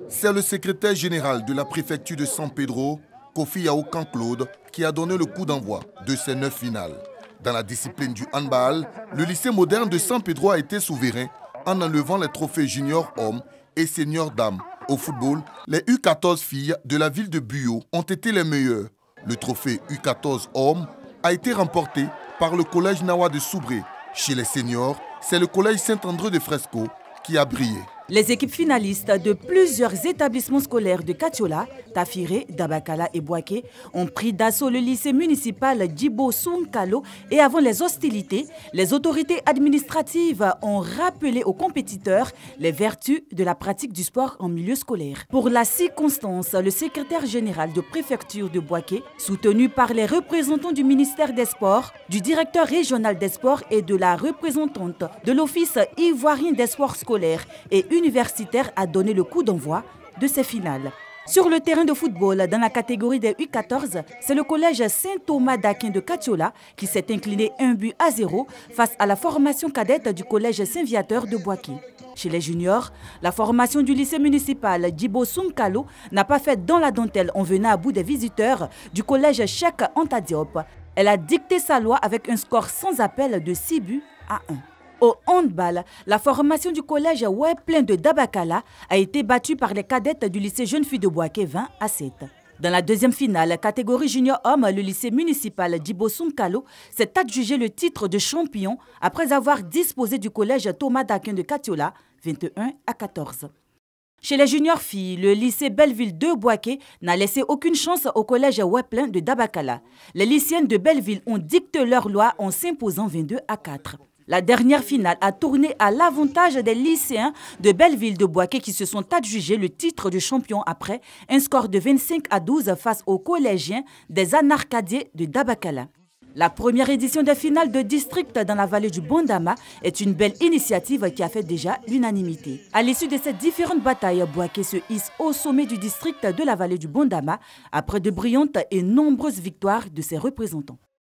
C'est le secrétaire général de la préfecture de San Pedro, Kofi Yaoukan Claude, qui a donné le coup d'envoi de ces 9 finales. Dans la discipline du handball, le lycée moderne de San Pedro a été souverain en enlevant les trophées junior hommes et senior dames. Au football, les U14 filles de la ville de Buyo ont été les meilleures. Le trophée U14 hommes a été remporté par le collège Nawa de Soubré. Chez les seniors, c'est le collège Saint-André de Fresco qui a brillé. Les équipes finalistes de plusieurs établissements scolaires de Katiola, Tafiré, Dabakala et Boaké ont pris d'assaut le lycée municipal Djibo Sounkalo et avant les hostilités, les autorités administratives ont rappelé aux compétiteurs les vertus de la pratique du sport en milieu scolaire. Pour la circonstance, le secrétaire général de préfecture de Boaké, soutenu par les représentants du ministère des Sports, du directeur régional des sports et de la représentante de l'Office ivoirien des sports scolaires et universitaire a donné le coup d'envoi de ces finales. Sur le terrain de football, dans la catégorie des U14, c'est le collège Saint-Thomas d'Aquin de Katiola qui s'est incliné 1-0 face à la formation cadette du collège Saint-Viateur de Boaké. Chez les juniors, la formation du lycée municipal Djibo Sounkalo n'a pas fait dans la dentelle en venant à bout des visiteurs du collège Cheikh Anta Diop. Elle a dicté sa loi avec un score sans appel de 6-1. Au handball, la formation du collège Ouai-Plein de Dabakala a été battue par les cadettes du lycée Jeune Fille de Boaké 20-7. Dans la deuxième finale, catégorie junior homme, le lycée municipal Djibo Sounkalo s'est adjugé le titre de champion après avoir disposé du collège Thomas d'Aquin de Katiola 21-14. Chez les juniors filles, le lycée Belleville de Boaké n'a laissé aucune chance au collège Ouai-Plein de Dabakala. Les lycéennes de Belleville ont dicté leur loi en s'imposant 22-4. La dernière finale a tourné à l'avantage des lycéens de Belleville de Boaké qui se sont adjugés le titre de champion après un score de 25-12 face aux collégiens des Anarcadiers de Dabakala. La première édition des finales de district dans la vallée du Bondama est une belle initiative qui a fait déjà l'unanimité. À l'issue de ces différentes batailles, Boaké se hisse au sommet du district de la vallée du Bondama après de brillantes et nombreuses victoires de ses représentants.